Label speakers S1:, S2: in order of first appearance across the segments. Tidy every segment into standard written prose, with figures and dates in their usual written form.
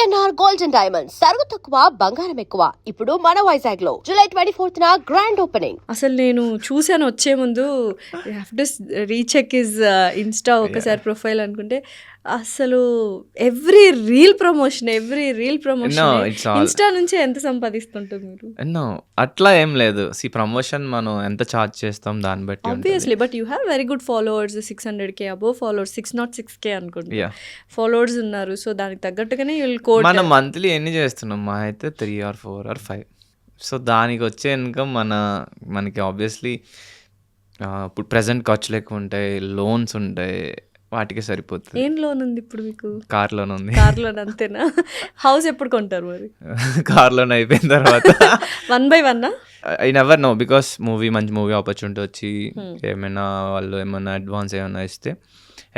S1: VNR gold and diamonds సరుకు తక్కువ బంగారం ఎక్కువ. ఇప్పుడు మన వైజాగ్ లో జూలై 24th గ్రాండ్ ఓపెనింగ్.
S2: అసలు నేను చూసాను వచ్చే ముందు రీచెక్ ఇస్ ఇన్స్టా ఒకసారి ప్రొఫైల్ అనుకుంటే అసలు ఎవ్రీ రీల్ ప్రమోషన్ ఇన్స్టా నుంచి ఎంత సంపాదిస్తుంటారు మీరు?
S3: నో అట్లా ఏం లేదు. ప్రమోషన్ మనం ఎంత చార్జ్ చేస్తాం దాన్ని బట్టి
S2: obviously, but you have very good followers, 600K above followers, 606K అనుకుంటా ఫాలోవర్స్ ఉన్నారు. సో దానికి తగ్గట్టుగానే
S3: మనం మంత్లీ ఎన్ని చేస్తున్నాం? మా అయితే 3 or 4 or 5. సో దానికి వచ్చే ఇన్కమ్ మనకి ఆబ్వియస్లీ ఇప్పుడు ప్రజెంట్ ఖర్చులు ఎక్కువ ఉంటాయి, లోన్స్ ఉంటాయి, వాటికి సరిపోతుంది.
S2: ఏం లోన్ ఉంది ఇప్పుడు మీకు?
S3: కార్ లోన్ ఉంది.
S2: కార్ లోన్ అంతేనా? హౌస్ ఎప్పుడు కొంటారు మరి?
S3: కార్ లోన్ అయిపోయిన తర్వాత
S2: 1 by 1
S3: I never know, because మంచి మూవీ ఆపర్చునిటీ వచ్చి ఏమైనా వాళ్ళు ఏమైనా అడ్వాన్స్ ఏమైనా ఇస్తే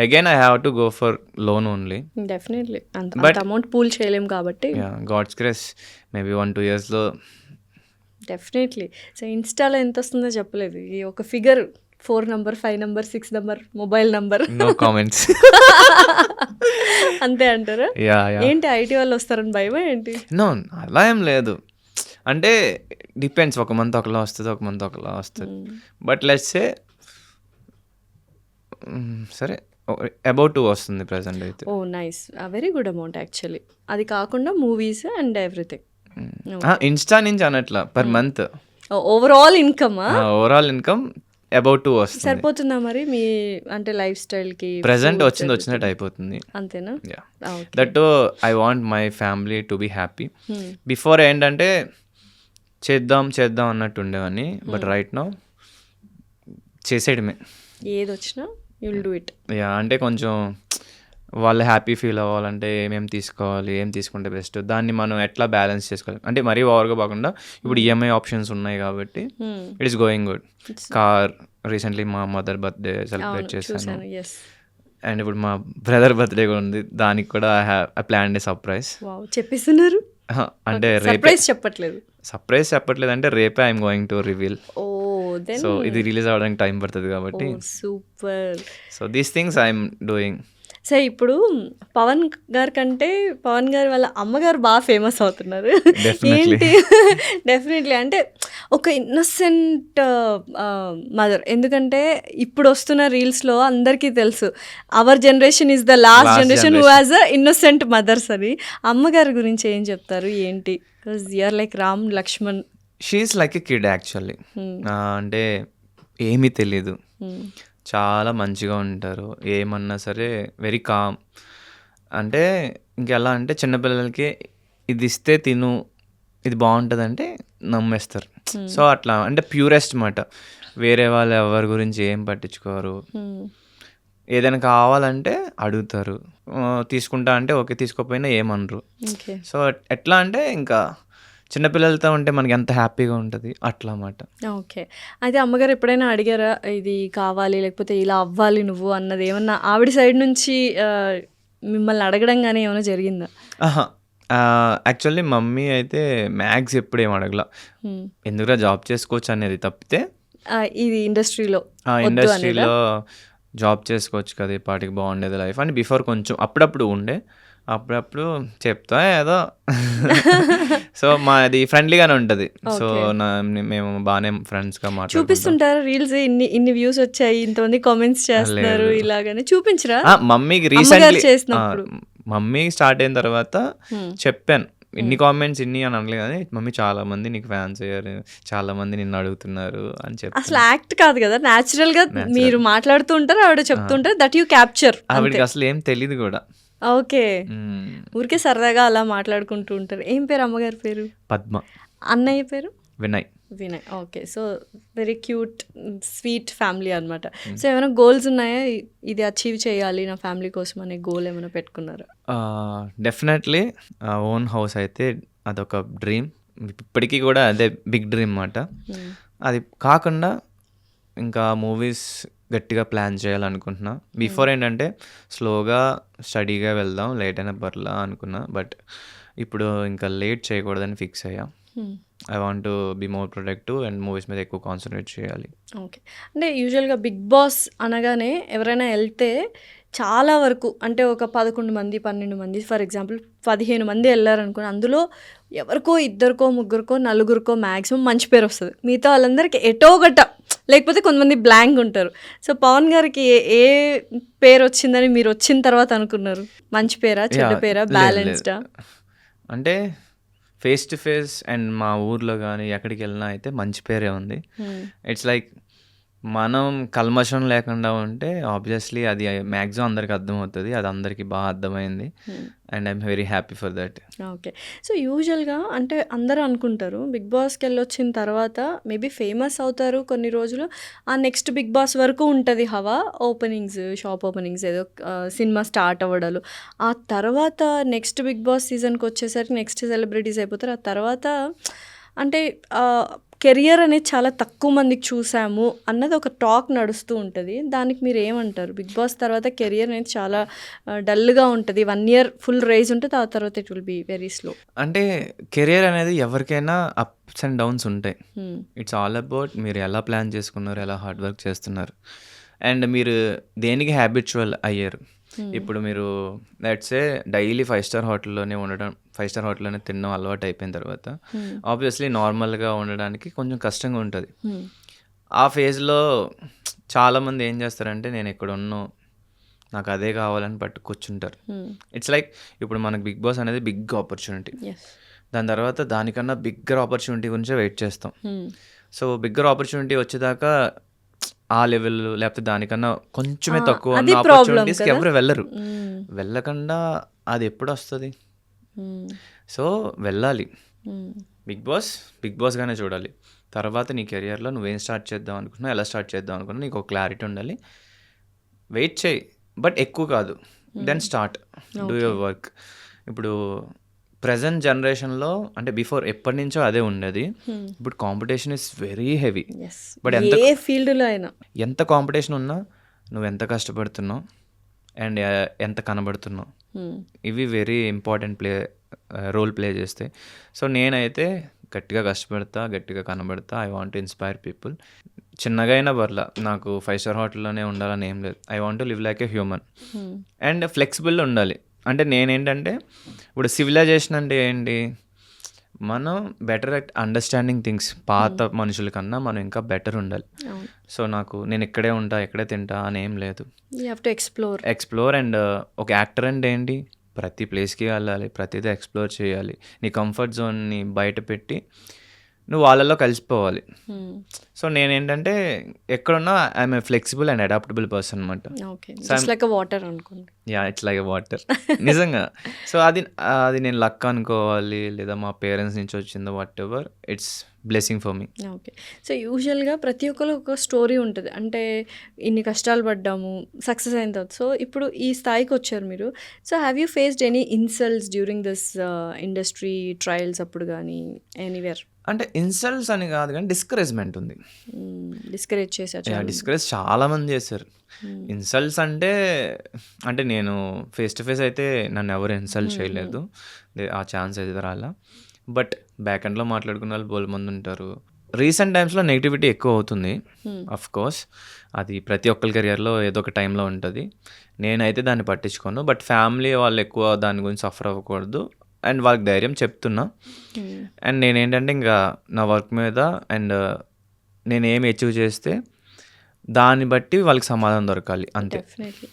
S3: again I have to go for loan only.
S2: Definitely but amount pool చేయలేం కాబట్టి
S3: గాడ్స్ గ్రేస్ మేబీ 1-2 yearsలో
S2: డెఫినెట్లీ. సో ఇన్స్టాలో ఎంత వస్తుందో చెప్పలేదు, ఈ ఒక figure 4 number 5 number 6 number mobile number,
S3: no comments.
S2: అంతే అంటారా? ఏంటి ఐటీ వాళ్ళు వస్తారని భయమా ఏంటి?
S3: నో అలా ఏం లేదు. అంటే డిపెండ్స్, ఒక మంత్ ఒకలా వస్తుంది, ఒక మంత్ ఒకలా వస్తుంది. బట్ లెట్స్ సే సరే అబౌట్ 2 వస్తుంది ప్రెసెంట్ అయితే.
S2: Oh nice, very good amount actually. అది కాకుండా మూవీస్ అండ్ ఎవ్రీథింగ్
S3: ఇన్స్టా నుంచి అనట్లా per month
S2: overall income
S3: about 2 వస్తుంది.
S2: సరిపోతుందా మరి మీ అంటే లైఫ్ స్టైల్కి?
S3: ప్రెసెంట్ వచ్చినట్టు అయిపోతుంది.
S2: అంతేనా?
S3: That I want my family to be happy. Before ఏంటంటే చేద్దాం అన్నట్టు ఉండేవని, బట్ రైట్ నౌ చేసేయడమే.
S2: ఏది వచ్చినా యుల్ డూ ఇట్.
S3: అంటే కొంచెం వాళ్ళు హ్యాపీ ఫీల్ అవ్వాలంటే ఏమేమి తీసుకోవాలి, ఏం తీసుకుంటే బెస్ట్, దాన్ని మనం ఎట్లా బ్యాలెన్స్ చేసుకోవాలి. అంటే మరీ ఓవర్గా కాకుండా ఇప్పుడు ఈఎంఐ ఆప్షన్స్ ఉన్నాయి కాబట్టి it is going good. Car recently మా మదర్ బర్త్డే సెలబ్రేట్ చేశాను, అండ్ ఇప్పుడు మా బ్రదర్ బర్త్డే కూడా ఉంది, దానికి కూడా ఐ ప్లాన్డ్ ఏ సర్ప్రైజ్.
S2: చెప్పేస్తున్నారు
S3: అంటే సర్ప్రైజ్ చెప్పట్లేదు అంటే రేపే I'm going to reveal. So ఇది రిలీజ్ అవ్వడానికి టైం పడుతుంది కాబట్టి
S2: super.
S3: So these things I'm doing.
S2: So ఇప్పుడు పవన్ గారి కంటే పవన్ గారి వాళ్ళ అమ్మగారు బాగా ఫేమస్ అవుతున్నారు. ఏంటి? డెఫినెట్లీ అంటే ఒక ఇన్నోసెంట్ మదర్. ఎందుకంటే ఇప్పుడు వస్తున్న రీల్స్లో అందరికీ తెలుసు our generation is the last generation who has a innocent mothers అని. అమ్మగారి గురించి ఏం చెప్తారు ఏంటి? Because you are like Ram Lakshman.
S3: She is like a kid actually. అంటే ఏమీ తెలీదు, చాలా మంచిగా ఉంటారు, ఏమన్నా సరే వెరీ కామ్. అంటే ఇంకెలా అంటే చిన్నపిల్లలకి ఇది ఇస్తే తిను, ఇది బాగుంటుంది అంటే నమ్మేస్తారు. సో అట్లా అంటే ప్యూరెస్ట్ మాట. వేరే వాళ్ళు ఎవరి గురించి ఏం పట్టించుకోరు. ఏదైనా కావాలంటే అడుగుతారు, తీసుకుంటా అంటే ఓకే, తీసుకోకపోయినా ఏమనరు. సో ఎట్లా అంటే ఇంకా చిన్నపిల్లలతో ఉంటే మనకి ఎంత హ్యాపీగా ఉంటుంది అట్లా అన్నమాట.
S2: ఓకే, అయితే అమ్మగారు ఎప్పుడైనా అడిగారా ఇది కావాలి లేకపోతే ఇలా అవ్వాలి నువ్వు అన్నది? ఏమన్నా ఆవిడ సైడ్ నుంచి మిమ్మల్ని అడగడం కానీ ఏమైనా జరిగిందా?
S3: యాక్చువల్లీ మమ్మీ అయితే మ్యాథ్స్ ఎప్పుడు ఏం అడగల, ఎందుకురా జాబ్ చేసుకోవచ్చు అనేది తప్పితే
S2: ఇది ఇండస్ట్రీలో
S3: జాబ్ చేసుకోవచ్చు కదా, పాటికి బాగుండేది లైఫ్ అని బిఫోర్ కొంచెం అప్పుడప్పుడు చెప్తా ఏదో. సో మాది ఫ్రెండ్లీగానే ఉంటుంది. సో మేము బాగానే ఫ్రెండ్స్గా
S2: చూపిస్తుంటారు రీల్స్, ఇన్ని వ్యూస్ వచ్చాయి, ఇంతమంది కామెంట్స్ చేస్తున్నారు ఇలాగని చూపించరా?
S3: మమ్మీకి రీసెంట్లీ మమ్మీ స్టార్ట్ అయిన తర్వాత చెప్పాను, ఇన్ని కామెంట్స్ ఇన్ని అని అనలే కానీ మమ్మీ చాలా మంది నీకు ఫ్యాన్స్ అయ్యారు, చాలా మంది నిన్ను అడుగుతున్నారు అని చెప్పి.
S2: అసలు యాక్ట్ కాదు కదా, న్యాచురల్ గా మీరు మాట్లాడుతూ ఉంటారు, ఆవిడ చెప్తుంటారు, దట్ యూ క్యాప్చర్.
S3: ఆవిడకి అసలు ఏం తెలియదు కూడా.
S2: ఓకే, ఊరికే సరదాగా అలా మాట్లాడుకుంటూ ఉంటారు. ఏం పేరు అమ్మగారి పేరు?
S3: పద్మ.
S2: అన్నయ్య పేరు?
S3: Vinay.
S2: Okay, so very cute sweet family అనమాట. సో ఏమైనా గోల్స్ ఉన్నాయా, ఇది అచీవ్ చేయాలి నా ఫ్యామిలీ కోసం అనే గోల్ ఏమైనా పెట్టుకున్నారా?
S3: డెఫినెట్లీ ఓన్ హౌస్ అయితే అదొక డ్రీమ్, ఇప్పటికీ కూడా అదే బిగ్ డ్రీమ్ అన్నమాట. అది కాకుండా ఇంకా మూవీస్ గట్టిగా ప్లాన్ చేయాలనుకుంటున్నా. బిఫోర్ ఏంటంటే స్లోగా స్టడీగా వెళ్దాం, లేట్ అయినా పర్లా అనుకున్నా, బట్ ఇప్పుడు ఇంకా లేట్ చేయకూడదని ఫిక్స్ అయ్యా. I want to be more productive and movies మీద ఎక్కువ కాన్సన్ట్రేట్ చేయాలి.
S2: ఓకే, అంటే యూజువల్గా బిగ్ బాస్ అనగానే ఎవరైనా వెళ్తే చాలా వరకు అంటే ఒక 11 మంది 12 మంది ఫర్ ఎగ్జాంపుల్ 15 మంది వెళ్ళారనుకోండి, అందులో ఎవరికో ఇద్దరికో ముగ్గురికో నలుగురికో మ్యాక్సిమం మంచి పేరు వస్తుంది. మిగతా వాళ్ళందరికీ ఎటో గట్ట, లేకపోతే కొంతమంది బ్లాంక్ ఉంటారు. సో పవన్ గారికి ఏ పేరు వచ్చిందని మీరు వచ్చిన తర్వాత అనుకున్నారు? మంచి పేరా, చెడ్డ పేరా, బ్యాలెన్స్డా?
S3: అంటే ఫేస్ టు ఫేస్ అండ్ మా ఊర్లో కానీ ఎక్కడికి వెళ్ళినా అయితే మంచి పేరే ఉంది. ఇట్స్ లైక్ మనం కల్మషం లేకుండా ఉంటే ఆబ్వియస్లీ అది మ్యాక్సిమం అందరికి అర్థమవుతుంది. అది అందరికీ బాగా అర్థమైంది and I'm very happy for that.
S2: Okay. So యూజువల్గా అంటే అందరూ అనుకుంటారు బిగ్ బాస్కి వెళ్ళొచ్చిన తర్వాత మేబీ ఫేమస్ అవుతారు కొన్ని రోజులు, ఆ నెక్స్ట్ బిగ్ బాస్ వరకు ఉంటుంది హవా, ఓపెనింగ్స్, షాప్ ఓపెనింగ్స్, ఏదో సినిమా స్టార్ట్ అవ్వడాలు. ఆ తర్వాత నెక్స్ట్ బిగ్ బాస్ సీజన్కి వచ్చేసరికి నెక్స్ట్ సెలబ్రిటీస్ అయిపోతారు. ఆ తర్వాత అంటే కెరియర్ అనేది చాలా తక్కువ మందికి చూసాము అన్నది ఒక టాక్ నడుస్తూ ఉంటుంది. దానికి మీరు ఏమంటారు? బిగ్ బాస్ తర్వాత కెరియర్ అనేది చాలా డల్గా ఉంటుంది, 1 year ఫుల్ రైజ్ ఉంటుంది, ఆ తర్వాత it will be very slow.
S3: అంటే కెరియర్ అనేది ఎవరికైనా అప్స్ అండ్ డౌన్స్ ఉంటాయి. ఇట్స్ ఆల్ అబౌట్ మీరు ఎలా ప్లాన్ చేసుకున్నారు, ఎలా హార్డ్ వర్క్ చేస్తున్నారు అండ్ మీరు దేనికి హ్యాబిచువల్ అయ్యారు. ఇప్పుడు మీరు లెట్స్ సే డైలీ 5 star హోటల్లోనే ఉండడం, 5 star హోటల్లోనే తినడం అలవాటు అయిపోయిన తర్వాత ఆబ్వియస్లీ నార్మల్గా ఉండడానికి కొంచెం కష్టంగా ఉంటుంది. ఆ ఫేజ్లో చాలామంది ఏం చేస్తారంటే నేను ఇక్కడ ఉన్నో నాకు అదే కావాలని పట్టు కూర్చుంటారు. ఇట్స్ లైక్ ఇప్పుడు మనకు బిగ్ బాస్ అనేది బిగ్ ఆపర్చునిటీ, దాని తర్వాత దానికన్నా బిగ్గర్ ఆపర్చునిటీ గురించే వెయిట్ చేస్తాం. సో బిగ్గర్ ఆపర్చునిటీ వచ్చేదాకా ఆ లెవెల్ లేకపోతే దానికన్నా కొంచెమే తక్కువ ఉన్న ఆపర్చునిటీస్కి ఎవరు వెళ్ళరు. వెళ్ళకుండా అది ఎప్పుడు వస్తుంది? సో వెళ్ళాలి, బిగ్ బాస్గానే చూడాలి. తర్వాత నీ కెరియర్లో నువ్వేం స్టార్ట్ చేద్దాం అనుకున్నా, ఎలా స్టార్ట్ చేద్దాం అనుకున్నా నీకు ఒక క్లారిటీ ఉండాలి. వెయిట్ చేయి, బట్ ఎక్కువ కాదు, then start do your work. ఇప్పుడు ప్రజెంట్ జనరేషన్లో అంటే బిఫోర్ ఎప్పటి నుంచో అదే ఉండేది. ఇప్పుడు competition is very heavy. But
S2: ఏ ఫీల్డ్లో అయినా
S3: ఎంత కాంపిటీషన్ ఉన్నా నువ్వు ఎంత కష్టపడుతున్నావు అండ్ ఎంత కనబడుతున్నావు, ఇవి వెరీ ఇంపార్టెంట్ రోల్ ప్లే చేస్తాయి. సో నేనైతే గట్టిగా కష్టపడతా, గట్టిగా కనబడతా. I want to inspire people. చిన్నగా అయినా పర్లా, నాకు 5 star హోటల్లోనే ఉండాలని ఏం లేదు. I want to live like a human and flexible ఉండాలి. అంటే నేనేంటంటే ఇప్పుడు సివిలైజేషన్ అంటే ఏంటి, మనం బెటర్ అట్ అండర్స్టాండింగ్ థింగ్స్. పాత మనుషుల కన్నా మనం ఇంకా బెటర్ ఉండాలి. సో నేను ఇక్కడే ఉంటా, ఇక్కడే తింటా అని ఏం లేదు.
S2: You have to
S3: explore and ఒక యాక్టర్ అంటే ఏంటి, ప్రతి ప్లేస్కి వెళ్ళాలి, ప్రతిదీ ఎక్స్ప్లోర్ చేయాలి. నీ కంఫర్ట్ జోన్ని బయట పెట్టి నువ్వు వాళ్ళలో కలిసిపోవాలి. సో నేనేంటంటే ఎక్కడున్నా I'm a flexible and adaptable person అనమాట.
S2: వాటర్ అనుకోండి.
S3: Yeah, it's like a water నిజంగా. సో అది నేను లక్ అనుకోవాలి, లేదా మా పేరెంట్స్ నుంచి వచ్చిందో what ever, it's blessing for me.
S2: Okay. So యూజువల్గా ప్రతి ఒక్కరు ఒక స్టోరీ ఉంటుంది. అంటే ఇన్ని కష్టాలు పడ్డాము, సక్సెస్ అయిన తర్వాత. సో ఇప్పుడు ఈ స్థాయికి వచ్చారు మీరు. So have you faced any insults during this industry trials అప్పుడు కానీ ఎనీవేర్?
S3: అంటే ఇన్సల్ట్స్ అని కాదు కానీ డిస్కరేజ్మెంట్ ఉంది.
S2: డిస్కరేజ్
S3: చాలా మంది చేశారు. ఇన్సల్ట్స్ అంటే నేను ఫేస్ టు ఫేస్ అయితే నన్ను ఎవరు ఇన్సల్ట్ చేయలేదు, ఆ ఛాన్స్ అయితే రాలా. బట్ బ్యాక్ ఎండ్లో మాట్లాడుకున్న వాళ్ళు బోల్ మంది ఉంటారు. రీసెంట్ టైమ్స్లో నెగిటివిటీ ఎక్కువ అవుతుంది. అఫ్ కోర్స్ అది ప్రతి ఒక్కరి కెరియర్లో ఏదో ఒక టైంలో ఉంటుంది. నేనైతే దాన్ని పట్టించుకోను. బట్ ఫ్యామిలీ వాళ్ళు ఎక్కువ దాని గురించి సఫర్ అవ్వకూడదు అండ్ వాళ్ళకి ధైర్యం చెప్తున్నా. అండ్ నేనేంటంటే ఇంకా నా వర్క్ మీద అండ్ నేను ఏమి అచీవ్ చేస్తే దాన్ని బట్టి వాళ్ళకి సమాధానం దొరకాలి అంతే.
S2: డెఫినెట్లీ.